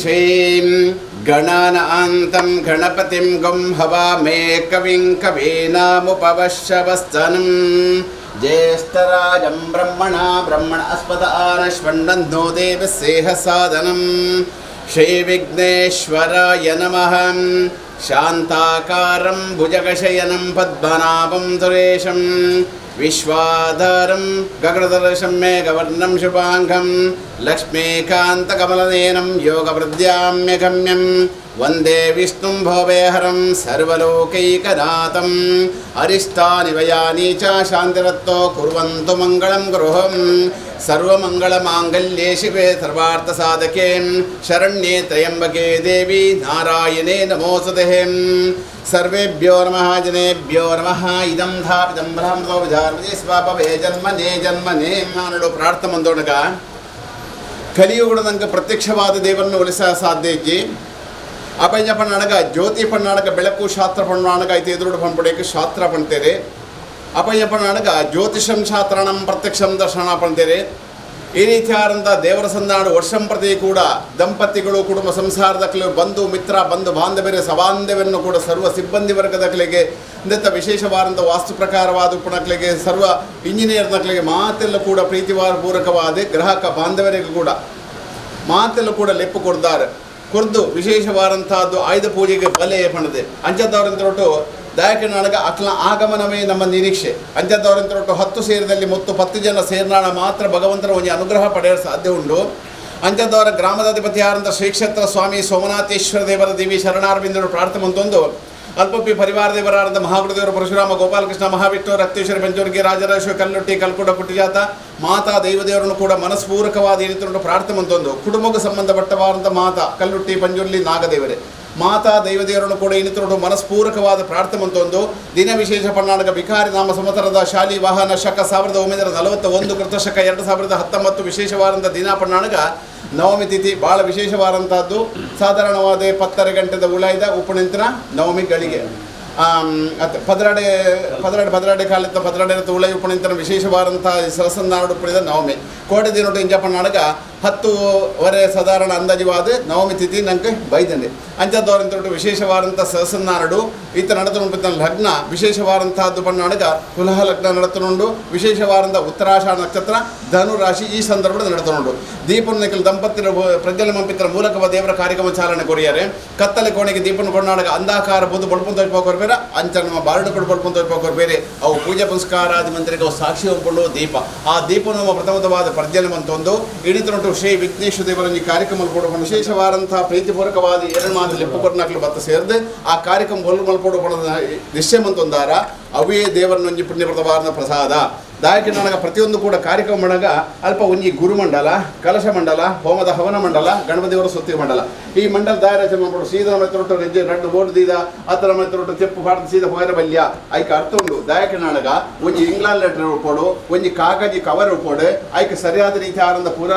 ಶ್ರೀಂ ಗಣಾನಾಂತಂ ಗಣಪತಿಂ ಗಂ ಹವಾಮೇ ಕವಿಂ ಕವೀನಾಮುಪವಶ್ಯವಸ್ತನಂ ಜ್ಯೇಷ್ಠರಾಜಂ ಬ್ರಹ್ಮಣಸ್ಪತ ಆನಶ್ವನ್ನೋ ದೇವಸ್ಯೇಹ ಸಾಧನಂ ಶ್ರೀ ವಿಘ್ನೇಶ್ವರಾಯ ನಮಃ. ಶಾಂತಾಕಾರಂ ಭುಜಗಶಯನಂ ಪದ್ಮನಾಭಂ ಸುರೇಶಂ ವಿಶ್ವಾಧಾರಂ ಗಗನದರ್ಶಂ ಮೇಘವರ್ಣಂ ಶುಭಾಂಗಂ ಲಕ್ಷ್ಮೀಕಾಂತಕಮಲನೇನಂ ಯೋಗವೃದ್ಧಾಮ್ಯಗಮ್ಯಂ ವಂದೇ ವಿಷ್ಣುಂ ಭವೇಹರಂ ಸರ್ವಲೋಕೈಕನಾಥಂ. ಅರಿಷ್ಟಾನಿ ವಯಾನಿ ಚ ಶಾಂತಿರತ್ತೋ ಕುರ್ವಂತು ಮಂಗಳಂ ಗೃಹಂ. ಸರ್ವಮಂಗಳಮಾಂಗಲ್ಯೇ ಶಿವೆ ಸರ್ವಾರ್ಥಸಾಧಕೆ ಶರಣ್ಯೇ ತ್ರಯಂಬಕೆ ದೇವಿ ನಾರಾಯಣೇ ನಮೋಸ್ತುತೇ. ಸರ್ವೇಭ್ಯೋ ನಮಃ ಜನೇಭ್ಯೋ ನಮಃ. ಇದಂ ಧಾಪಿತಂ ಬ್ರಹ್ಮೋ ವಿಧಾರ್ಮಜೇ ಸ್ವಾಪವೇ ಜನ್ಮನೇ ಜನ್ಮನೇ. ನಾನು ಪ್ರಾರ್ಥನೆ ಮಂದೋಣಗ ಕಲಿಯುಗದ ನಂಗೆ ಪ್ರತ್ಯಕ್ಷವಾದ ದೇವರನ್ನು ಒಲಿಸ ಸಾಧ್ಯ ಇಜ್ಜಿ ಅಪಂಜ ಪಣ್ಣಾಣಗ ಜ್ಯೋತಿ ಪಣ್ಣಾಣಗ ಬೆಳಕು ಶಾಸ್ತ್ರ ಪಣ್ಣಾಣಗ ಐತೆ ಎದುರು ಪಂಪಡೆಯಕ್ಕೆ ಶಾಸ್ತ್ರ ಪಣ್ತೇರೆ. ಅಪಂಜ ಪಣ್ಣಾಣಗ ಜ್ಯೋತಿಷಂ ಶಾಸ್ತ್ರಣಂ ಪ್ರತ್ಯಕ್ಷಂ ದರ್ಶನ ಪಣ್ತೇರೆ. ಈ ರೀತಿಯಾದಂಥ ದೇವರ ಸಂದಾಡು ವರ್ಷಂ ಪ್ರತಿ ಕೂಡ ದಂಪತಿಗಳು ಕುಟುಂಬ ಸಂಸಾರದ ಬಂಧು ಮಿತ್ರ ಬಂಧು ಬಾಂಧವ್ಯ ಸಬಾಂಧವ್ಯನ್ನು ಕೂಡ ಸರ್ವ ಸಿಬ್ಬಂದಿ ವರ್ಗದ ಕಲೆಗೆ ಇಂಥ ವಿಶೇಷವಾದಂಥ ವಾಸ್ತು ಪ್ರಕಾರವಾದ ಉಪನಕಲೆಗೆ ಸರ್ವ ಇಂಜಿನಿಯರ್ ನಕಲೆಗೆ ಮಾತೆಲ್ಲ ಕೂಡ ಪ್ರೀತಿಪೂರ್ವಕವಾದ ಗ್ರಾಹಕ ಬಾಂಧವರಿಗೆ ಕೂಡ ಮಾತೆಲ್ಲ ಕೂಡ ಲೆಪ್ಪು ಕೊಡ್ತಾರೆ. ಕೊರ್ದು ವಿಶೇಷವಾದಂಥದ್ದು ಆಯುಧ ಪೂಜೆಗೆ ಬಲೆ ಪಣದೆ ಅಂಚದವರಂತೊಟ್ಟು ದಾಯಕನಾಳಗ ಅಕ್ಲ ಆಗಮನವೇ ನಮ್ಮ ನಿರೀಕ್ಷೆ. ಅಂಚದವರಂತೊಟ್ಟು 10 ಸೇರಿದಲ್ಲಿ ಮತ್ತು 10 ಜನ ಸೇರ್ನಾಳ ಮಾತ್ರ ಭಗವಂತನ ಒಂದು ಅನುಗ್ರಹ ಪಡೆಯಲು ಸಾಧ್ಯ ಉಂಟು. ಅಂಚದವರ ಗ್ರಾಮದ ಅಧಿಪತಿಯಾದಂಥ ಶ್ರೀ ಕ್ಷೇತ್ರ ಸ್ವಾಮಿ ಸೋಮನಾಥೇಶ್ವರ ದೇವರ ದೇವಿ ಶರಣಾರವಿಂದರು ಪ್ರಾರ್ಥನೆ ಮಂತೊಂದು ಅಲ್ಪಪಿ ಪರಿವಾರ ದೇವರಾದ ಮಹಾಗುರುದೇವರು ಪರಶುರಾಮ ಗೋಪಾಲಕೃಷ್ಣ ಮಹಾವಿಷ್ಣು ರಕ್ತೇಶ್ವರ ಪಂಚೋರ್ಗಿ ರಾಜರಾಜೇಶ್ವರ ಕಲ್ಲೊಟ್ಟಿ ಕಲ್ಕುಟ ಪುಟ್ಟಿಜಾತ ಮಾತಾ ದೈವದೇವರನ್ನು ಕೂಡ ಮನಸ್ಪೂರ್ವಕವಾದ ಈ ರೀತಿ ಪ್ರಾರ್ಥನೆ ಮಂತೊಂದು ಕುಟುಂಬಕ್ಕೆ ಸಂಬಂಧಪಟ್ಟವಾದಂಥ ಮಾತಾ ಕಲ್ಲುಟ್ಟಿ ಪಂಜುರ್ಲಿ ನಾಗದೇವರೇ ಮಾತಾ ದೈವದೇವರನ್ನು ಕೂಡ ಇನ್ನಿತರೊಟ್ಟು ಮನಸ್ಪೂರ್ವಕವಾದ ಪ್ರಾರ್ಥನೆ ಮಂತೊಂದು ದಿನ ವಿಶೇಷ ಪನ್ನಾಡಕ ವಿಕಾರಿ ನಾಮ ಸಂವತ್ಸರದ ಶಾಲಿ ವಾಹನ ಶಕ 1941 ಕೃತ ಶಕ 2019 ವಿಶೇಷವಾದಂಥ ದಿನ ಪನ್ನಾಡಕ ನವಮಿ ತಿಥಿ ಭಾಳ ವಿಶೇಷವಾದಂಥದ್ದು. ಸಾಧಾರಣವಾದ 10 ಗಂಟೆದ ಉಳಾಯ್ದ ಉಪನಿಂತರ ನವಮಿ ಗಳಿಗೆ ಪದರಾಡೆ ಕಾಲಿದ್ದ ಪದರಾಡೆ ಉಳೈ ಉಪನಿಂತರ ವಿಶೇಷವಾದಂಥ ಸರಸನ್ನಾಡು ಪಡೆದ ನವಮಿ ಕೋಟೆ ದಿನೋಟು ಇಂಜಪ್ಪ ನಾಡಕ 10 ಸಾಧಾರಣ ಅಂದಾಜುವಾದ ನವಮಿ ತಿಥಿ ನಂಗೆ ಬೈದಂಡೆ ಅಂಚದವರಂತೊಟ್ಟು ವಿಶೇಷವಾದಂಥ ಸರಸನ್ನಾಡು ಈತ ನಡೆದುಕೊಂಡು ಲಗ್ನ ವಿಶೇಷವಾದಂಥದ್ದು ಪನ್ನಾಡಕ ಕುಲಹ ಲಗ್ನ ನಡೆತುಕೊಂಡು ವಿಶೇಷವಾದಂಥ ಉತ್ತರಾಷಾಢ ನಕ್ಷತ್ರ ಧನು ರಾಶಿ ಈ ಸಂದರ್ಭದಲ್ಲಿ ನಡೆತುಕೊಂಡು ದೀಪನ ದಂಪತಿರ ಪ್ರಜ್ವಲ ಮಂಪಿತರ ಮೂಲಕವ ದೇವರ ಕಾರ್ಯಕ್ರಮ ಚಾಲನೆ ಕೊರಿಯಾರೆ. ಕತ್ತಲೆ ಕೋಣೆಗೆ ದೀಪನ ಕೊಂಡಾಡಕ ಅಂಧಾಕಾರ ಬೋದು ಬಡ್ಪಂತ ಹೋಗ್ಬೇರೆ ಬೇರೆ ಅಂಚ ನಮ್ಮ ಬಾರಡು ಕೊಡು ಬಡ್ಪಂತ ಹೋಗ್ಬೇಕವ್ರು ಬೇರೆ ಅವು ಪೂಜೆ ಪುನಸ್ಕಾರಾದಿ ಮಂತ್ರಿಗೆ ಅವು ಸಾಕ್ಷಿ ಹೋಗ್ಕೊಂಡು ದೀಪ ಆ ದೀಪ ನಮ್ಮ ಪ್ರಥಮವಾದ ಪ್ರಜ್ವಲ ಮಂತೊಂದು ಇಡಿತುಂಟು ಶ್ರೀ ವಿಘ್ನೇಶ್ವರ ದೇವರ ಈ ಕಾರ್ಯಕ್ರಮ ಕೂಡ ವಿಶೇಷವಾದಂತಹ ಪ್ರೀತಿಪೂರ್ವಕವಾದ 2 ಮಾದ ಲೆಪ್ಪು ಬತ್ತ ಸೇರಿದೆ ಆ ಕಾರ್ಯಕ್ರಮ ಮಲ್ಪೋಡು ನಿಶ್ಚಯ ಮಂತೊಂದಾರ ಅವೇ ದೇವರನ್ನೊಂಜಿ ಪುಣ್ಯಪ್ರದವಾದ ಪ್ರಸಾದ ದಾಯಕ ನನಗೆ ಪ್ರತಿಯೊಂದು ಕೂಡ ಕಾರ್ಯಕ್ರಮ ಮಾಡಾಗ ಅಲ್ಪ ಒಂಜಿ ಗುರುಮಂಡಲ ಕಲಶ ಮಂಡಲ ಹೋಮದ ಹವನ ಮಂಡಲ ಗಣಪತಿಯವರ ಸ್ತುತಿ ಮಂಡಲ ಈ ಮಂಡಲ ದಾಯರಚನೆ ಮಾಡ್ಬೋದು ಸೀದಾ ಮೆತ್ತರೊಟ್ಟು ರೆಜ್ಜೆ 2 ಬೋರ್ಡ್ ದೀದ ಆತರ ಮೆತ್ತರೊಟ್ಟು ಚೆಪ್ಪು ಪಾಡ್ದು ಸೀದಾ ಹೋಯರ ಬಲ್ಯ ಐಕ ಅರ್ಥ ಉಂಡು ದಾಯಕ ನಾಡಗ ಒಂಜಿ ಇಂಗ್ಲಾಂಡ್ ಲೆಟರ್ ಉಳ್ಪೋಡು ಒಂಜಿ ಕಾಗಜಿ ಕವರ್ ಉಳ್ಪೋಡು ಐಕ ಸರಿಯಾದ ರೀತಿ ಆರಂದ ಪೂರ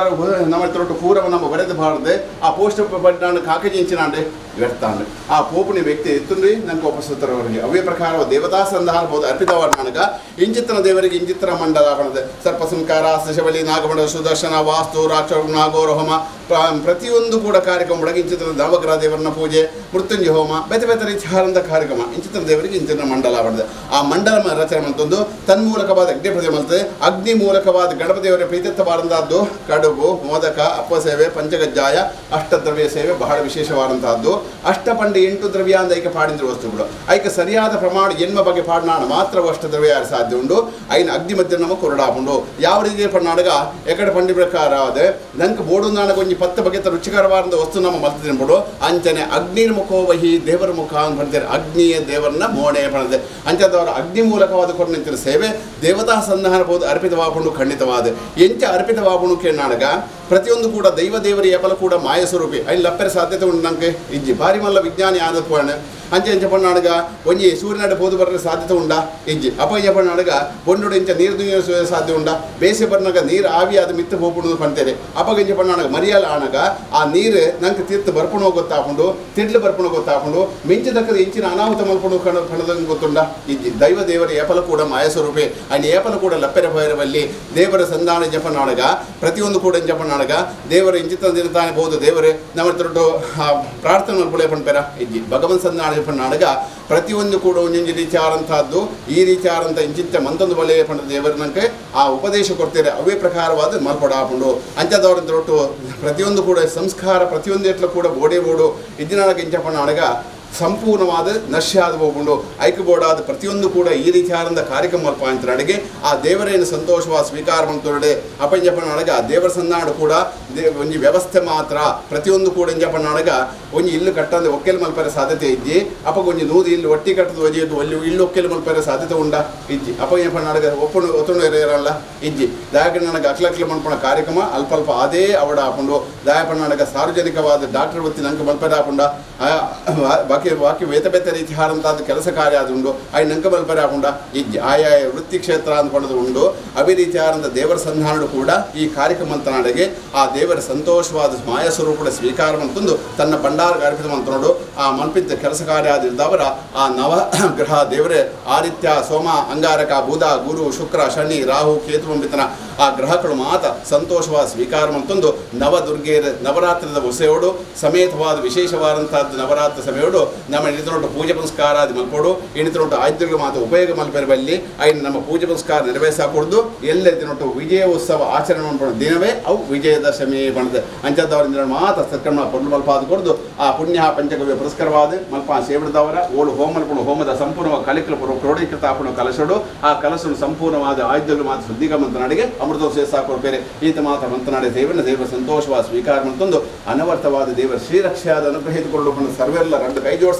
ನಮ್ಮ ಪೂರವ ನಮ್ಮ ಬರೆದು ಬಾರ್ದು ಆ ಪೋಸ್ಟ್ ನಾನು ಕಾಕಜಿ ಇಂಚಿನಾಂಡೆ ವ್ಯರ್ಥಾಂಡು ಆ ಪೋಪುನಿ ವ್ಯಕ್ತಿ ಎತ್ತುಂಡ್ರಿ ನಂಗೆ ಒಪ್ಪಸುತ್ತರವರಿಗೆ ಅವೇ ಪ್ರಕಾರ ದೇವತಾ ಸಂಧಾನ ಬಹುದು ಅರ್ಪಿತವಾದ ನನಗ ಇಂಚಿತ್ತನ ದೇವರಿಗೆ ಇಂಚಿತ್ರ ಮಂಡಲ ಬಣದೆ ಸರ್ಪ ಸಂಕಾರ ಶಬಲಿ ನಾಗಮಂಡಲ ಸುದರ್ಶನ ವಾಸ್ತು ರಾಕ್ಷ ನಾಗೋರ ಹೋಮ ಪ್ರತಿಯೊಂದು ಕೂಡ ಕಾರ್ಯಕ್ರಮ ಒಳಗೆ ಇಂಚಿತ್ರ ನವಗ್ರಹ ದೇವರನ್ನ ಪೂಜೆ ಮೃತ್ಯುಂಜಯ ಹೋಮ ಬೇತೆ ರೀತಿಯಾದಂಥ ಕಾರ್ಯಕ್ರಮ ಇಂಚಿತ್ರ ದೇವರಿಗೆ ಇಂಚಿತ್ರ ಮಂಡಲ ಬಣದೆ ಆ ಮಂಡಲ ರಚನೆ ಮಂತೊಂದು ತನ್ಮೂಲಕವಾದ ಅಗ್ನಿ ಪ್ರತಿಮೆ ಮಲ್ತದೆ ಅಗ್ನಿ ಮೂಲಕವಾದ ಗಣಪತಿಯವರ ಪ್ರೀತಿತ್ವವಾದಂತಹದ್ದು ಕಡುಬು ಮೋದಕ ಅಪ್ಪ ಸೇವೆ ಪಂಚಗಜ್ಜಾಯ ಅಷ್ಟದ್ರವ್ಯ ಸೇವೆ ಬಹಳ ವಿಶೇಷವಾದಂತಹದ್ದು. ಅಷ್ಟಪಂಡಿ 8 ದ್ರವ್ಯ ಅಂತ ಐಕೆ ಪಾಡಿದ್ರ ವಸ್ತುಗಳು ಐಕೆ ಸರಿಯಾದ ಪ್ರಮಾಣ ಎನ್ಮ ಬಗ್ಗೆ ಪಾಡ್ನಾಡ ಮಾತ್ರ ಅಷ್ಟದ್ರವ್ಯ ಯಾರು ಸಾಧ್ಯ ಉಂಡು ಐನ ಅಗ್ನಿ ಮಧ್ಯ ನಮ್ಮ ಕೊರಡಾಪುಂಡು ಯಾವ ರೀತಿ ಪಣ್ಣಾಡಗ ಎಕಡೆ ಪಂಡಿ ಪ್ರಕಾರ ಆದ ನಂಗೆ ಬೋಡು ನಾಡಗ ಒಂಜಿ 10 ಬಗೆತ ರುಚಿಕರವಾದ ವಸ್ತು ನಮ್ಮ ಮಲ್ತ ತಿನ್ಬಿಡು ಅಂಚನೆ ಅಗ್ನಿರ್ ಮುಖೋವಹಿ ದೇವರ ಮುಖ ಅಂತ ಬರ್ತಾರೆ ಅಗ್ನಿಯ ದೇವರನ್ನ ಮೋಣೆ ಪಣದೆ ಅಂಚದವರ ಅಗ್ನಿ ಮೂಲಕವಾದ ಕೊರನಿಂತಿನ ಸೇವೆ ದೇವತಾ ಸಂಧಾನ ಬಹುದು ಅರ್ಪಿತವಾಪುಂಡು ಖಂಡಿತವಾದ ಎಂಚ ಅರ್ಪಿತವಾಪುಂಡು ಕೇಳಾಡಗ ಪ್ರತಿಯೊಂದು ಕೂಡ ದೈವ ದೇವರ ಏಪಲ ಕೂಡ ಮಾಯ ಸ್ವರೂಪಿ ಅಲ್ಲಿ ಲಪ್ಪರೆ ಸಾಧ್ಯತೆ ಉಂಟು ನಂಗೆ ಇಜ್ಜಿ ಭಾರಿ ಮಲ್ಲ ವಿಜ್ಞಾನಿ ಆದ ಪೋಣ ಅಂಚೆ ಎಂಚ ಪಣ್ಣಾಡಗ ಒಂಜಿ ಸೂರ್ಯನಾಡ ಬೋದು ಬರಲು ಸಾಧ್ಯತೆ ಉಂಡ ಇಜ್ಜಿ ಅಪಯ್ಯ ಪಣ್ಣಾಡಗ ಬೊಂಡು ಇಂಚ ನೀರು ದುಂಗ ಸಾಧ್ಯ ಉಂಡ ಬೇಸೆ ಬರ್ನಾಗ ನೀರು ಆವಿಯಾದ ಮಿತ್ತು ಹೋಗ್ಬಿಡುದು ಪಣ್ತೇನೆ ಅಪಗಂಜ ಪಣ್ಣಾಡಗ ಮರಿಯಾಲ ಆಣಗ ಆ ನೀರು ನಂಗೆ ತೀರ್ಥ ಬರ್ಪಣೋ ಗೊತ್ತಾಕೊಂಡು ತಿಡ್ಲು ಬರ್ಪಣೋ ಗೊತ್ತಾಕೊಂಡು ಮಿಂಚದಕ್ಕದ ಇಂಚಿನ ಅನಾಹುತ ಮಲ್ಪಣು ಕಣದಂಗೆ ಗೊತ್ತುಂಡ ಇಜ್ಜಿ ದೈವ ದೇವರ ಏಪಲ ಕೂಡ ಮಾಯ ಸ್ವರೂಪಿ ಅಲ್ಲಿ ಏಪಲ ಕೂಡ ಲಪ್ಪೆರ ಭೈರವಲ್ಲಿ ದೇವರ ಸಂಧಾನ ಜಪನಾಡಗ ಪ್ರತಿಯೊಂದು ಕೂಡ ಜಪನಾಡ ಪಣ್ಣಾಡಗ ದೇವರು ಇಂಚಿತ ದಿನತಾನೆ ಬೋದು ದೇವರು ನಮ್ಮ ತೊಟ್ಟು ಪ್ರಾರ್ಥನೆ ಮಲ್ಪುಳೆ ಪಣ್ಪೆರ ಇಜ್ಜಿ ಭಗವಂತ ಸನ್ನಾಡ ಪಣ್ಣಾಡಗ ಪ್ರತಿಯೊಂದು ಕೂಡ ಒಂದೊಂದು ರೀತಿಯಾದಂಥದ್ದು ಈ ರೀತಿಯಾದಂಥ ಇಂಚಿಂತ ಮಂತೊಂದು ಬಲೆ ಪಂಡ ದೇವರನಂಗೆ ಆ ಉಪದೇಶ ಕೊಡ್ತಾರೆ ಅವೇ ಪ್ರಕಾರವಾದ ಮಲ್ಪಡ ಹಾಕೊಂಡು ಅಂಚದವ್ರ ತೊಟ್ಟು ಪ್ರತಿಯೊಂದು ಕೂಡ ಸಂಸ್ಕಾರ ಪ್ರತಿಯೊಂದು ಎಟ್ಲು ಕೂಡ ಬೋಡು ಇದ್ದಿನಾಗ ಇಂಚಪಣ್ಣ ಅಡಗ ಸಂಪೂರ್ಣವಾದ ನಶ್ಯಾದ ಹೋಗ್ಕೊಂಡು ಐಕ್ಯಬೋಡಾದ ಪ್ರತಿಯೊಂದು ಕೂಡ ಈ ರೀತಿಯಾದಂಥ ಕಾರ್ಯಕ್ರಮ ಮಲ್ಪ ಅಂತ ಅಡಿಗೆ ಆ ದೇವರೇನು ಸಂತೋಷವಾದ ಸ್ವೀಕಾರ ಮಾಡ್ತೊರಡೆ ಅಪ್ಪಂಜಪ್ಪನೊಳಗ ಆ ದೇವರ ಸನ್ನಾಡು ಕೂಡ ಒಂಜಿ ವ್ಯವಸ್ಥೆ ಮಾತ್ರ ಪ್ರತಿಯೊಂದು ಕೂಡ ಇಂಜಪ್ಪನೊಳಗ ಒಂಜಿ ಇಲ್ಲು ಕಟ್ಟಂದು ಒಕ್ಕೆಲ್ ಮಲ್ಪರ ಸಾಧ್ಯತೆ ಇಜ್ಜಿ ಅಪ್ಪಗೊಂಜಿ ನೂದು ಇಲ್ಲಿ ಒಟ್ಟಿ ಕಟ್ಟದ ಒಜೆದು ಅಲ್ಲಿ ಇಲ್ಲು ಒಕ್ಕೆಲ್ ಮಲ್ಪರ ಸಾಧ್ಯತೆ ಉಂಡ ಇಜ್ಜಿ ಅಪ್ಪಂಜಪ್ಪನೊಳಗ ಒತ್ತುಂಡು ಇರಲ್ಲ ಇಜ್ಜಿ ದಯಕ ನನಗೆ ಅಕ್ಲಕ್ಲ ಮಲ್ಪಣ ಕಾರ್ಯಕ್ರಮ ಅಲ್ಪ ಅದೇ ಅವಡ ಹಾಕೊಂಡು ದಯಪಣ್ಣನಗ ಸಾರ್ವಜನಿಕವಾದ ಡಾಕ್ಟರ್ ವೃತ್ತಿ ನಂಗೆ ಮಲ್ಪದ ಹಾಕೊಂಡ ಬಾಕಿ ಬೇತೆ ಬೇತೆ ರೀತಿಯಾದಂಥದ್ದು ಕೆಲಸ ಕಾರ್ಯ ಅದು ಉಂಡು ಅవి ನಂಗೆ ಮಲ್ಪರೆ ಹಾಕೊಂಡ ಇಜ್ಜಿ ಆಯಾ ವೃತ್ತಿ ಕ್ಷೇತ್ರ ಅಂದ್ಕೊಂಡದು ಉಂಡು ಅವೇ ರೀತಿಯಾದಂಥ ದೇವರ ಸಂಧಾನಗಳು ಕೂಡ ಈ ಕಾರ್ಯಕ್ರಮ ಅಂತನಾಡೆಗೆ ಆ ದೇವರ ಸಂತೋಷವಾದ ಮಾಯ ಸ್ವರೂಪದ ಸ್ವೀಕಾರ ಅಂತಂದು ತನ್ನ ಭಂಡಾರ ಕಾರ್ಯಕ್ರಮ ಅಂತನೋಡು ಆ ಮಲ್ಪಿದ್ದ ಕೆಲಸ ಕಾರ್ಯ ಆದಿದ್ದವರ ಆ ನವ ಗ್ರಹ ದೇವರೇ ಆದಿತ್ಯ ಸೋಮ ಅಂಗಾರಕ ಬುಧ ಗುರು ಶುಕ್ರ ಶನಿ ರಾಹು ಕೇತು ಅಂಬಿತನ ಆ ಗ್ರಹಗಳು ಮಾತ ಸಂತೋಷವಾದ ಸ್ವೀಕಾರ ಅಂತಂದು ನವದುರ್ಗೆಯರ ನವರಾತ್ರಿದ ಉಸೆಯೋಡು ಸಮೇತವಾದ ವಿಶೇಷವಾದಂಥದ್ದು ನವರಾತ್ರಿ ಸಮಯೋಡು ನಮ್ಮ ಇಣಿತನೊಟ್ಟು ಪೂಜೆ ಪುನಸ್ಕಾರ ಅದು ಮಲ್ಕೊಡು ಇಣಿತನೊಟ್ಟು ಆಯುಧಗಳು ಮಾತು ಉಪಯೋಗ ಮಲ್ಪೆರಬಲ್ಲಿ ಐನು ನಮ್ಮ ಪೂಜೆ ಪುನಸ್ಕಾರ ನೆರವೇರಿಸಾಕೊಡ್ದು ಎಲ್ಲೆತ್ತಿನೊಟ್ಟು ವಿಜಯ ಉತ್ಸವ ಆಚರಣೆ ಮಾಡ್ಕೊಂಡು ದಿನವೇ ಅವು ವಿಜಯದಶಮಿ ಬಣದ ಅಂಚದವರಿಂದ ಮಾತ ಸತ್ಕರ್ಮ ಪೊಡ್ಲು ಮಲ್ಪಾದ ಕೊಡ್ದು ಆ ಪುಣ್ಯ ಪಂಚಗವ್ಯ ಪುರಸ್ಕಾರವಾದ ಮಲ್ಪ ಸೇವಿಡದವರ ಓಳು ಹೋಮ ಮಲ್ಕೊಂಡು ಹೋಮದ ಸಂಪೂರ್ಣವಾಗಿ ಕಲಿಕಲು ಕ್ರೋಢೀಕೃತ ಹಾಕೊಂಡು ಕಲಸೋಡು ಆ ಕಲಸನ್ನು ಸಂಪೂರ್ಣವಾದ ಆಯುಧಗಳು ಮಾತು ಶುದ್ಧಿಗ ಮಂತನಾಡಿಗೆ ಅಮೃತೋತ್ಸವ ಸಾಕೊಂಡು ಬೇರೆ ಈತ ಮಾತ್ರ ಮಂತನಾಡಿ ದೇವರ ಸಂತೋಷವಾದ ಸ್ವೀಕಾರ ಅಂತಂದು ಅನವರ್ತವಾದ ದೇವರ ಶ್ರೀರಕ್ಷೆಯಾದ ಅನುಗ್ರಹಿಸಿಕೊಂಡು ಸರ್ವೆಲ್ಲ ಎರಡು ಕೈ ಜೋಡಿಸ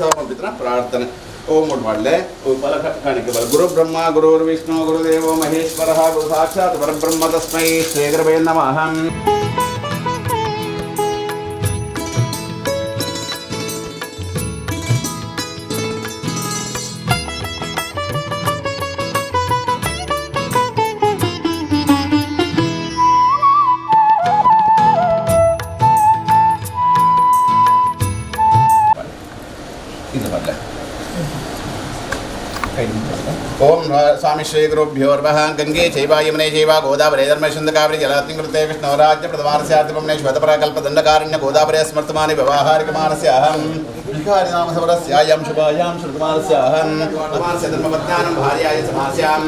ಪ್ರಾರ್ಥನೆ ಓಂ ಮಾಡಲೆ ಫಲ ಕಾಣಿಕೆ ಬರ ಗುರು ಬ್ರಹ್ಮ ಗುರು ವಿಷ್ಣು ಗುರುದೇವೋ ಮಹೇಶ್ವರ ಗುರು ಸಾಕ್ಷಾತ್ ಪರಬ್ರಹ್ಮ ತಸ್ಮೈ ಶ್ರೀ ಗುರವೇ ನಮಃ. ओम स्वामी श्री गुरुभ्यो नमः. गंगे चैव यमुने चैव गोदावरी धर्मशुंदकावरी जलातिकृते विष्णुराज्य प्रथमार्स्यादिपम्ने श्वेतपराकल्पदण्डकारण्य गोदावरी स्मर्तमानि व्यवहारिकमानस्य अहं विकारिनाम समरस्यायां शुभायां श्रुतमानस्याहं प्रथमार्स्य धर्मपत्न्यानं भार्याय समास्यां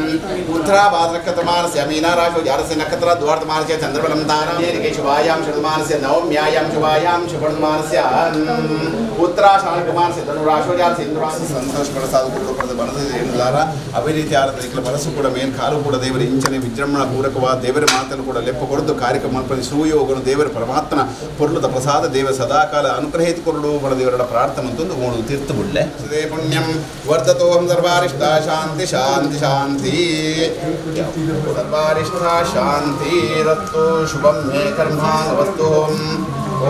उत्तराभाद्रनक्षत्रमानस्य मीनाराशौ जातस्य नक्षत्र द्वादशमानस्य चन्द्रबलं तारां शुभायां श्रुतमानस्य नवम्यायां शुभायां शुभमानस्य अहं उत्तराषाढमानस्य धनुराशौ जातस्य इंद्रास्य संतोषपरसादुकुलप्रद ಬರದಿಲ್ಲ ಅವೇ ರೀತಿ ಆರಾಧನೆಗಳ ಮನಸ್ಸು ಕೂಡ ಮೇನ್ ಕಾಲು ಕೂಡ ದೇವರ ಇಂಚನೆ ವಿಜೃಂಭಣಾ ಪೂರಕವಾದ ದೇವರ ಮಾತನ್ನು ಕೂಡ ಲೆಪ್ಪ ಕೊಡದು ಕಾರ್ಯಕ್ರಮ ಸೂಯೋಗನು ದೇವರ ಪರಮಾತ್ಮನ ಪೊರ್ಲದ ಪ್ರಸಾದ ದೇವ ಸದಾಕಾಲ ಅನುಗ್ರಹಿಸಿಕೊಂಡು ಬಡ ದೇವರ ಪ್ರಾರ್ಥನೆ ಅಂತಂದು ಓಣು ತೀರ್ಥ ಬಿಡ್ಲೆ ದೇ ಪುಣ್ಯಂ ವರ್ಧತೋಹಂ ಸರ್ವಾರಿಷ್ಟ ಶಾಂತಿ ಶಾಂತಿ ಶಾಂತಿ ಸರ್ವಾರಿಷ್ಟ ಶಾಂತಿ ರತ್ತು ಶುಭಂ ಮೇ ಕರ್ಮಾವಸ್ತು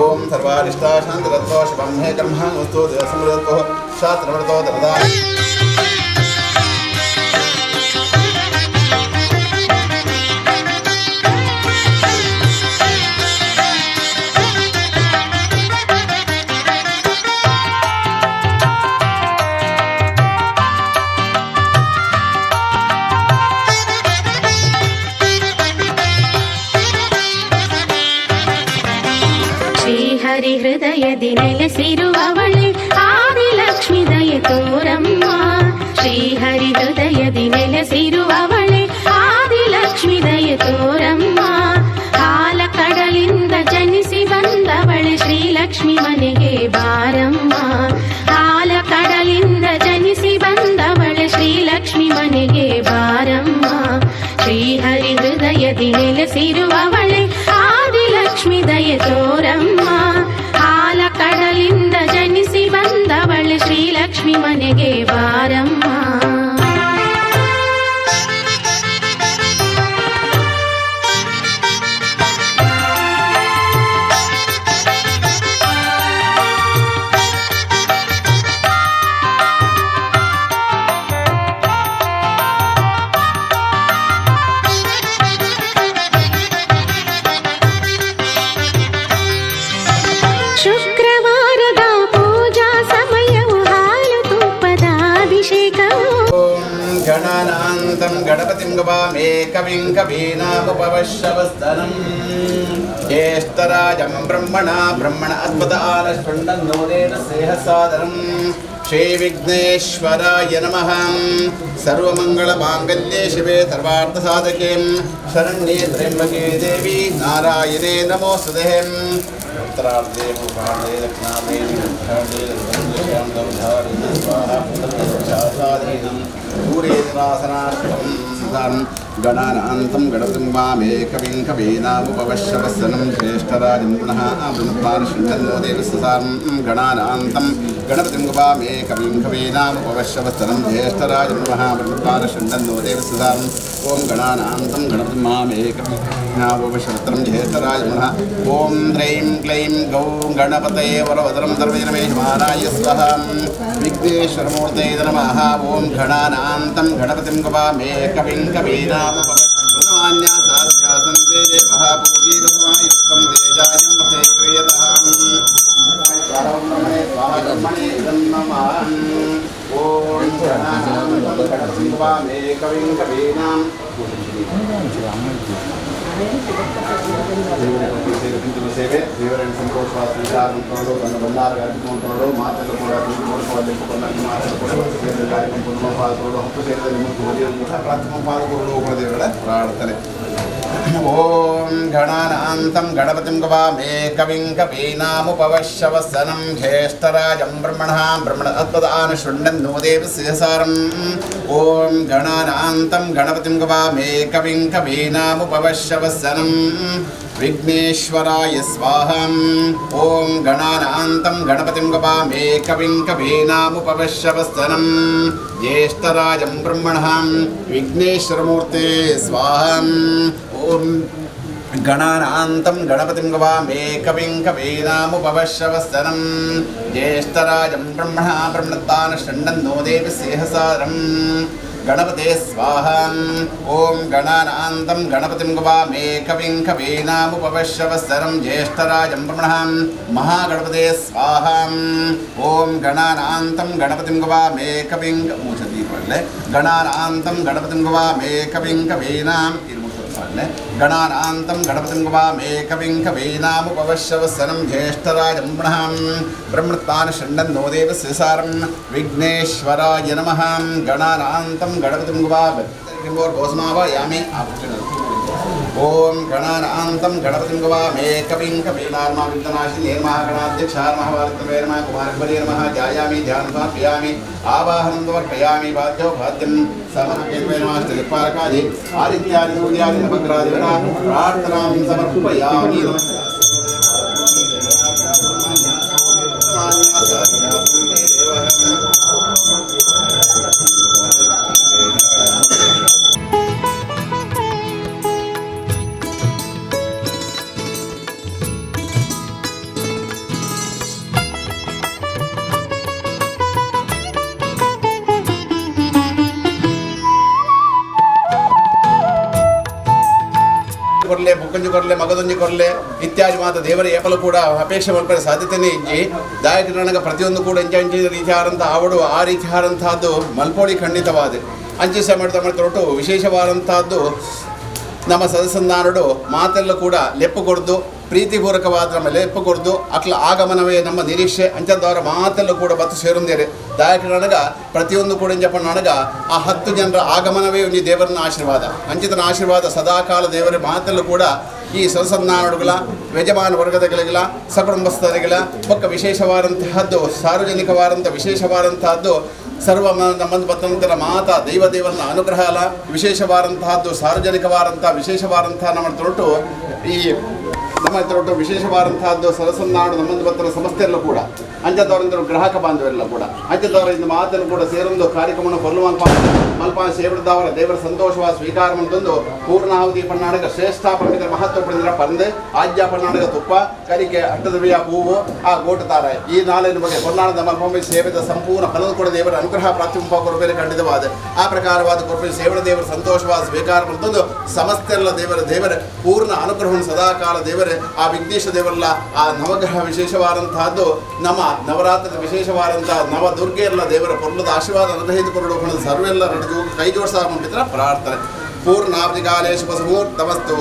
ಓಂ ಸರ್ವಾರಿಷ್ಟ ಶಾಂತಿ ರತ್ತು ಶುಭಂ ಮೇ ಕರ್ಮಾವಸ್ತು ದೇವಸಮೃತೋ ಶಾಸ್ತ್ರಮೃತೋ ದರದಾ ಹೃದಯದಿ ನೆಲೆಸಿರುವವಳೆ ಆದಿಲಕ್ಷ್ಮಿ ದಯೆ ತೋರಮ್ಮ. ಶ್ರೀಹರಿ ಹೃದಯದಿ ನೆಲೆಸಿರುವವಳೆ ಆದಿಲಕ್ಷ್ಮಿ ದಯೆ ತೋರಮ್ಮ. ಹಾಲ ಕಡಲಿಂದ ಜನಿಸಿ ಬಂದವಳೆ ಶ್ರೀಲಕ್ಷ್ಮಿ ಮನೆಗೆ ಬಾರಮ್ಮ. ಹಾಲ ಕಡಲಿಂದ ಜನಿಸಿ ಬಂದವಳೆ ಶ್ರೀಲಕ್ಷ್ಮಿ ಮನೆಗೆ ಬಾರಮ್ಮ. ಶ್ರೀಹರಿ ಹೃದಯದಿ ನೆಲೆಸಿರುವವಳೆ ಆದಿಲಕ್ಷ್ಮಿ ದಯೆ ತೋರಮ್ಮ. ಹಾಲ ಕಡಲಿಂದ ಜನಿಸಿ ಬಂದವಳೆ ಶ್ರೀಲಕ್ಷ್ಮಿ ಮನೆಗೆ ಬಾರಮ್ಮ. ಶುಕ್ರವಾರದ ಪೂಜಾ ಸಮಯವು ಹಾಲು ತುಪ್ಪದ ಅಭಿಷೇಕ गणपतिं गवामे कविं कवीनामुपवश्यवस्तनं ज्येष्ठराजं ब्रह्मण अद्भुतालशृण्डन्नोदेन सेहसादरं श्रीविघ्नेश्वराय नमः। सर्वमङ्गलमाङ्गल्ये शिवे सर्वार्थसाधके शरण्ये त्र्यम्बके देवी नारायणे नमोऽस्तुते। उत्तरार्धे पूर्वार्धे दक्षिणार्धे गणानान्तं गणपतिं वामे कविं कवीनामुपवश्यवस्तनं ज्येष्ठराजं पुनः बृहत्पादशृण्डन्नो देवस्ससारं गणानान्तं गणपतिं वामे कविं कवीनामुपवश्यवस्तनं ज्येष्ठराजं पुनः बृहत्पादशृण्डन्नो देवस्ससारं ॐ गणानान्तं गणपतिं वामे कविं कवीनामुपवश्यवस्तनं ज्येष्ठराजं पुनः ॐ ह्रीं क्लीं गौं गणपतये वरवदनं सर्वजनमेयमानाय स्वाहा विघ्नेश्वरमूर्तये नमः। ॐ गणानान्तं गणपतिं गवामे कविं कवीनामुपवश्यवस्तनं साध्यासन्ते देवः पूगीरसमायुक्तं तेजायं रथे क्रियताम् ॐ गणानान्तं गवामे कविं कवीनां ಸೇವೆ ದೇವರನ್ನು ಸಂತೋಷವಾಗಿ ಸ್ವೀಕಾರ ಮಾಡಿಕೊಂಡು ತನ್ನ ಬಂಗಾರ ಹಾಕಿಕೊಂಡು ಮಾತನ್ನು ಕೂಡ ನೋಡಿಕೊಂಡು ಕಾರ್ಯಕ್ರಮ ಪಾಲ್ಗೊಂಡು ಹಕ್ಕು ಸೇರಿದಲ್ಲಿ ಮುಟ್ಟು ಓದಿರುವಂತಹ ಪ್ರಾಥಮಿಕ ಪಾಲ್ಗೊಳ್ಳುವ ದೇವರ ಪ್ರಾರ್ಥನೆ. ಓಂ ಗಣಾನಾಂತಂ ಗಣಪತಿಂ ಗವಾಮೇ ಕವಿಂ ಕವೀನಾಮುಪವಶ್ಯವಸ್ತನಂ ಜ್ಯೇಷ್ಠರಾಜಂ ಬ್ರಹ್ಮಣ ಅದ್ಭುತಾನ್ ಶೃಣ್ವನ್ನೋ ದೇವಸ್ಯಸಾರಂ. ಓಂ ಗಣಾನಾಂತಂ ಗಣಪತಿಂ ಗವಾಮೇ ಕವಿಂ ಕವೀನಾಮುಪವಶ್ಯವಸ್ತನಂ ವಿಘ್ನೇಶ್ವರಾಯ ಸ್ವಾಹಂ. ಓಂ ಗಣಾನಾಂತಂ ಗಣಪತಿಂ ಗವಾಮೇ ಕವಿಂ ಕವೀನಾಮುಪವಶ್ಯವಸ್ತನಂ ಜ್ಯೇಷ್ಠರಾಜಂ ಬ್ರಹ್ಮಣಃ ವಿಘ್ನೇಶ್ವರಮೂರ್ತೆ ಸ್ವಾಹಂ. ಓಂ ಗಣಾನಾಂತಂ ಗಣಪತಿಂ ಗವಾಮೇ ಕವಿಂ ಕವೀನಾಮುಪವಶ್ಯವಸ್ತನಂ ಜ್ಯೇಷ್ಠರಾಜಂ ಬ್ರಹ್ಮಣಃ ಬ್ರಹ್ಮಣತ್ತಾನ್ ಶೃಣ್ವನ್ನೋ ದೇವಸ್ಯಸಾರಂ ಗಣಪತೆ ಸ್ವಾಹಾ. ಓಂ ಗಣಾನಾಂತಂ ಗಣಪತಿಂ ಗವಾಮೇ ಕವಿಂ ಕವೀನಾಮುಪವಶ್ಯವಸ್ತನಂ ಜ್ಯೇಷ್ಠರಾಜಂ ಬ್ರಹ್ಮಣಃ ಮಹಾಗಣಪತೆ ಸ್ವಾಹಾ. ಓಂ ಗಣಾನಾಂತಂ ಗಣಪತಿಂ ಗವಾಮೇ ಕವಿಂ ಗಣಾನಾಂತಂ ಗಣಪತಿಂ ಗವಾಮೇ ಕವಿಂ ಕವೀನಾಂ ಗಣಾನಾಂತಂ ಗಣಪತಿಂ ಗವಾಮೇ ಕವಿಂ ಕವೀನಾಮುಪವಶ್ಯವಸ್ತನಂ ಜ್ಯೇಷ್ಠರಾಜಂ ಬ್ರಹ್ಮಣತ್ತಾನ್ ಶೃಣ್ವನ್ನೋ ದೇವಸ್ಯಸಾರಂ ವಿಘ್ನೇಶ್ವರಾಯ ನಮಃ. ಗಣಾನಾಂತಂ ಗಣಪತಿಂ ಗವಾಮೇ ಭೋಸ್ಮಾವಯಾಮಿ. ಓಂ ಗಣಾನಾಂತಂ ಗಣಪತಿಂ ಗವಾಮೇ ಕವಿಂ ಕವೀನಾರ್ಮ ವಿಘ್ನನಾಶಿನೇ ನಮಃ. ಗಣಾಧ್ಯಕ್ಷಾಯ ನಮಃ ವಾರ್ತವೇ ನಮಃ ಕುಮಾರಬಲೇ ನಮಃ. ಧ್ಯಾಯಾಮಿ ಧ್ಯಾನಮಾಪ್ಯಾಮಿ ಆವಾಹನಂ ಸಮರ್ಪಯಾಮಿ. ವಾದ್ಯೋ ವಾದ್ಯಂ ಸಮರ್ಪಯಾಮಿ ನಮಃ. ದಿಕ್ಪಾಲಕಾದಿ ಆದಿತ್ಯಾದಿ ಸೂರ್ಯಾದಿ ನವಗ್ರಹಾದಿಗಳ ಪ್ರಾರ್ಥನಾಂ ಸಮರ್ಪಯಾಮಿ. ಕೊರಲೆ ಬುಕ್ಕಂಜು ಕೊರಲೆ ಮಗದೊಂಜಿ ಕೊರಲೆ ಇತ್ಯಾದಿ ಮಾತ್ರ ದೇವರ ಏಪಲು ಕೂಡ ಅಪೇಕ್ಷೆ ಮಾಡ್ಕೊಳ್ಳೋ ಸಾಧ್ಯತೆಯೇ ಇಜ್ಜಿ ದಾಯಕ ನನಗೆ ಪ್ರತಿಯೊಂದು ಕೂಡ ಇಂಚ ರೀತಿ ಆರಂಥ ಅವಡು ಆ ರೀತಿ ಆರಂತಹದ್ದು ಮಲ್ಪೋಳಿ ಖಂಡಿತವಾದ ಅಂಚೆ ಸಹ ಮಾಡ್ತಾ ಒಟ್ಟು ವಿಶೇಷವಾದಂತಹದ್ದು ನಮ್ಮ ಸದಸ್ಯನಾರಡು ಮಾತೆಲ್ಲ ಕೂಡ ಲೆಪ್ಪು ಕೊಡ್ದು ಪ್ರೀತಿಪೂರ್ವಕವಾದ ಮೇಲೆ ಲೆಪ್ಪು ಕೊಡ್ದು ಅಕ್ಲ ಆಗಮನವೇ ನಮ್ಮ ನಿರೀಕ್ಷೆ ಅಂಚದವರ ಮಾತೆಲ್ಲ ಕೂಡ ಬತ್ತು ಸೇರುಂದೇರೆ ದಾಯಕ ನನಗ ಪ್ರತಿಯೊಂದು ಕೂಡ ಇಂಜಪ್ಪ ನನಗ ಆ 10 ಜನರ ಆಗಮನವೇ ಒಂದು ದೇವರನ್ನ ಆಶೀರ್ವಾದ ಅಂಚಿತನ ಆಶೀರ್ವಾದ ಸದಾಕಾಲ ದೇವರ ಮಾತೆಲ್ಲ ಕೂಡ ಈ ಸದಸ್ಯನಾರಡುಗಳ ಯಜಮಾನ ವರ್ಗದಗಳಿಗಳ ಸಕುಟುಂಬಸ್ಥರಿಗಳ ಪಕ್ಕ ವಿಶೇಷವಾದಂತಹದ್ದು ಸಾರ್ವಜನಿಕವಾದಂಥ ವಿಶೇಷವಾದಂತಹದ್ದು ಸರ್ವ ನಮ್ಮನ್ನು ಬತ್ತಂತರ ಮಾತಾ ದೇವರನ್ನ ಅನುಗ್ರಹ ಅಲ್ಲ ವಿಶೇಷವಾದಂತಹದ್ದು ಸಾರ್ವಜನಿಕವಾದಂಥ ವಿಶೇಷವಾದಂಥ ನಮ್ಮ ತೊಟ್ಟು ಈ ನಮ್ಮ ತೊಟ್ಟು ವಿಶೇಷವಾದಂತಹದ್ದು ಸದಸ್ಯನಾಡು ನಮ್ಮನ್ನು ಬತ್ತರ ಸಂಸ್ಥೆಯಲ್ಲೂ ಕೂಡ ಅಂಚದವರಂದರು ಗ್ರಾಹಕ ಬಾಂಧವರೆಲ್ಲ ಕೂಡ ಅಂಚದವರಿಂದ ಮಾತನ್ನು ಕೂಡ ಸೇರೊಂದು ಕಾರ್ಯಕ್ರಮವನ್ನು ಕೊಲ್ಲು ಮಲ್ಪ ಸೇವಡದವರ ದೇವರ ಸಂತೋಷವಾದ ಸ್ವೀಕಾರ ಮಾಡಿದೊಂದು ಪೂರ್ಣಾಹುತಿ ಪನ್ನಾಡಗ ಶ್ರೇಷ್ಠ ಪಂಡಿತರ ಮಹತ್ವ ಪಡೆದಿರ ಪಂದೆ ಆಜ್ಞಾ ಪನ್ನಾಡಗ ತುಪ್ಪ ಕರಿಕೆ ಅಟ್ಟದವಿಯ ಹೂವು ಆ ಗೋಟು ತಾರಾಯ ಈ ನಾಳಿನ ಬಗ್ಗೆ ಪನ್ನಾಡದ ಮಲ್ಪಂಬಿ ಸೇವೆದ ಸಂಪೂರ್ಣ ಫಲದ ಕೂಡ ದೇವರ ಅನುಗ್ರಹ ಪ್ರಾಥಮಿಕ ಕೊರಬೇರೆ ಖಂಡಿತವಾದ ಆ ಪ್ರಕಾರವಾದ ಕೊರಬೇರೆ ಸೇವಡ ದೇವರ ಸಂತೋಷವಾದ ಸ್ವೀಕಾರ ಮಾಡಿದೊಂದು ಸಮಸ್ತೆಲ್ಲ ದೇವರ ಪೂರ್ಣ ಅನುಗ್ರಹವನ್ನು ಸದಾಕಾಲ ದೇವರ ಹೇಳಿದರೆ ಆ ವಿಘ್ನೇಶ ದೇವರಲ್ಲ ಆ ನವಗ್ರಹ ವಿಶೇಷವಾದಂತಹದ್ದು ನಮ್ಮ ನವರಾತ್ರಿದ ವಿಶೇಷವಾದಂತಹ ನವ ದುರ್ಗೆಯಲ್ಲ ದೇವರ ಪೊರ್ಲದ ಆಶೀರ್ವಾದ ಅನುಗ್ರಹಿತ ಕೊರಡು ಸರ್ವೆಲ್ಲ ನಡೆದು ಕೈ ಜೋಡಿಸ ಮುಂದಿನ ಪ್ರಾರ್ಥನೆ ಪೂರ್ಣಾಬ್ಧಿಕಾಲೇ ಶುಭ ಮುಹೂರ್ತಮಸ್ತು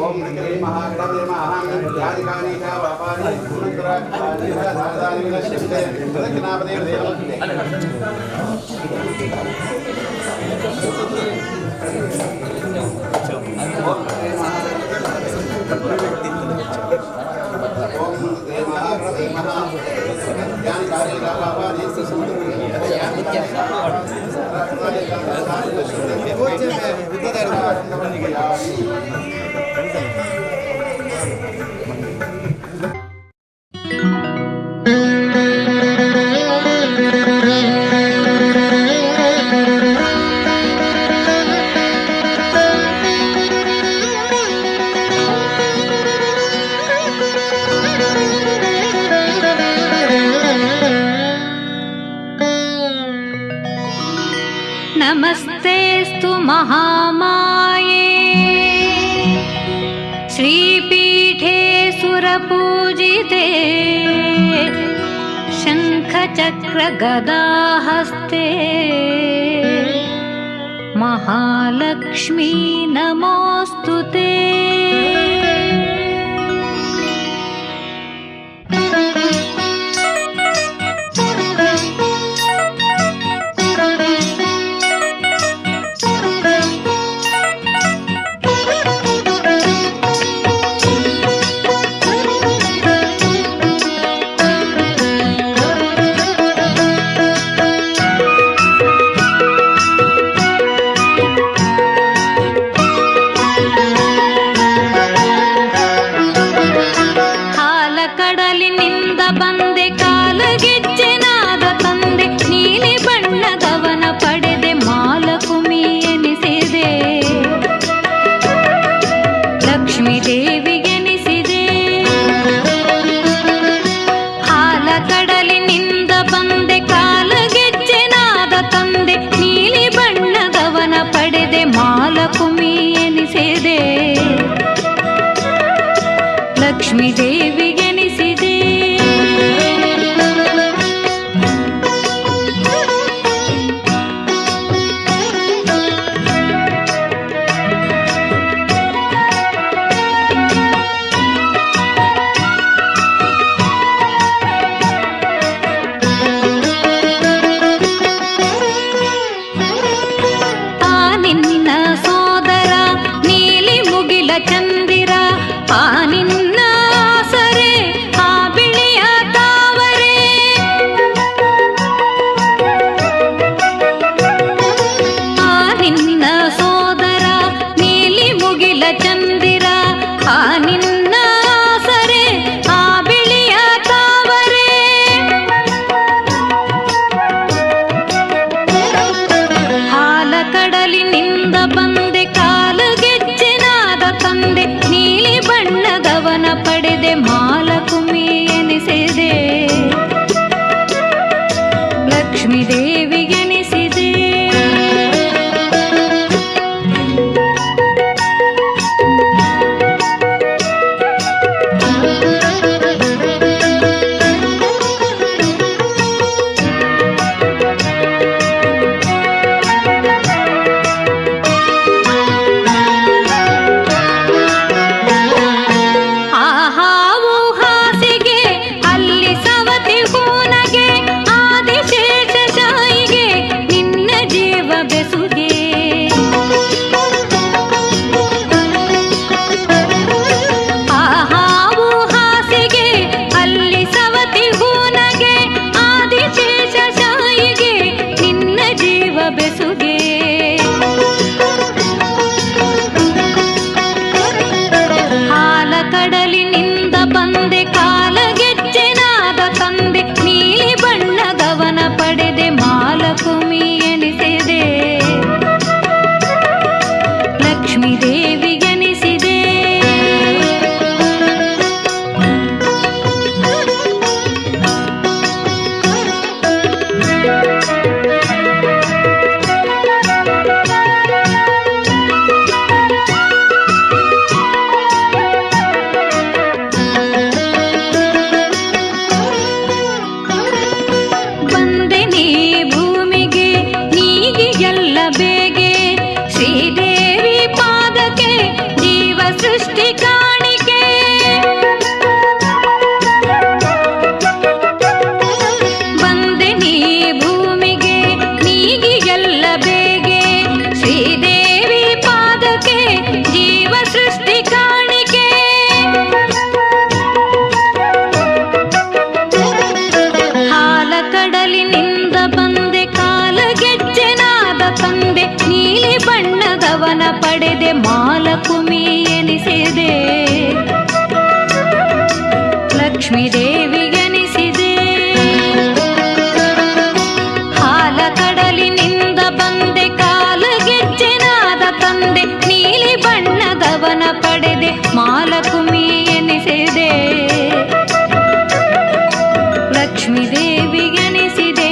ಓಂ ಶ್ರೀ ಮಹಾಗಣಪತಿ ಮಹಾಂ ಧ್ಯಾನಿಕಾನಿ ಚ ವಾಪಾನಿ ಪುನಃ ಧಾರದಾನಿ ವಿನಶ್ಯಂತೆ ಪ್ರಜ್ಞಾಪದೇ ದೇವತೆ नमस्तेस्तु महामाये श्रीपीठे सुरपूजिते शङ्खचक्रगदाहस्ते महालक्ष्मी नमोऽस्तु ते। ಲಕ್ಷ್ಮೀ ದೇವಿಗೆನಿಸಿದೆ ಆ ನಿನ್ನ ಸೋದರ ನೀಲಿ ಮುಗಿಲ ಚಂದಿರ ಆ ನಿನ್ನ ಪಡೆದೆ ಮಾಲಕುಮಿ ಎನಿಸಿದೆ ಲಕ್ಷ್ಮೀ ದೇವಿಗೆನಿಸಿದೆ ತಂದೆ ನೀಲಿ ಬಣ್ಣದವನ ಪಡೆದೆ ಮಾಲಕುಮಿ ಎನಿಸಿದೆ ಲಕ್ಷ್ಮೀ ದೇವಿ ಎನಿಸಿದೆ ಹಾಲ ಕಡಲಿನಿಂದ ಬಂದೆ ಕಾಲಗೆಜ್ಜೆನಾದ ತಂದೆ ನೀಲಿ ಬಣ್ಣದವನ ಪಡೆದೆ ಮಾಲಕುಮಿ ಎನಿಸಿದೆ ಲಕ್ಷ್ಮೀ ದೇವಿ ಎನಿಸಿದೆ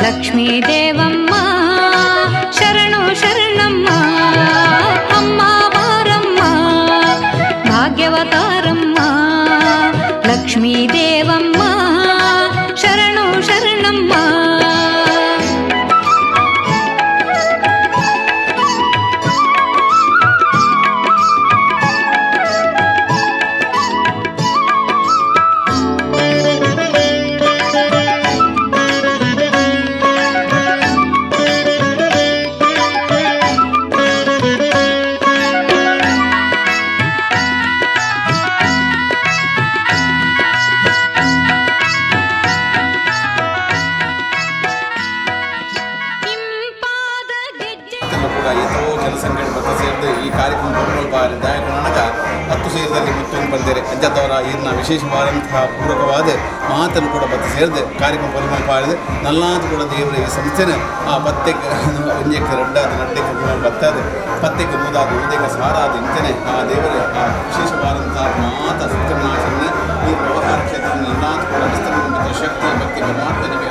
ಲಕ್ಷ್ಮೀ ದೇವಮ್ಮ ಶರಣು ಶರಣಮ್ಮ ಅಮ್ಮ ಬಾರಮ್ಮ ಭಾಗ್ಯವತಾರಮ್ಮ ಲಕ್ಷ್ಮೀ ದೇವಮ್ಮ ಶರಣು ಶರಣಮ್ಮ ಕೂಡ ಎಷ್ಟೋ ಜನಸಂಖ್ಯೆ ಬತ್ತ ಸೇರಿದು ಈ ಕಾರ್ಯಕ್ರಮ ಪೂರ್ವಕವಾಗಿ ದಾಯಕನಾಗ 10 ಸೇರಿದಲ್ಲಿ ಮುತ್ತನ್ನು ಬಂದಿದೆ ಅಂಜದವರ ಇನ್ನ ವಿಶೇಷವಾದಂತಹ ಪೂರಕವಾದ ಮಾತನ್ನು ಕೂಡ ಬತ್ತ ಸೇರಿದೆ ಕಾರ್ಯಕ್ರಮ ಪೂರ್ವಕವಾಗಿದೆ ನಲ್ಲಾದ ಕೂಡ ದೇವರ ಈ ಸಂಸ್ಥೆನ ಆ ಪತ್ತೆಗೆ ಒಂಜಕ್ಕೆ ರೆಡ್ಡಾದ ನಡ್ಡೆಗೆ ಬತ್ತದ ಪತ್ತೆಗೆ ಮೂದಾದ ಉದಯಕ್ಕೆ ಸಾರಾದ ಇಂತನೇ ಆ ದೇವರ ಆ ವಿಶೇಷವಾದಂತಹ ಮಾತ ಸತ್ಯನಾಶನ ಈ ವ್ಯವಹಾರ ಕ್ಷೇತ್ರವನ್ನು ನಲ್ಲಾದ ಕೂಡ ವಿಸ್ತರಣೆ ಶಕ್ತಿ ಭಕ್ತಿ ಪರಮಾತ್ಮನಿಗೆ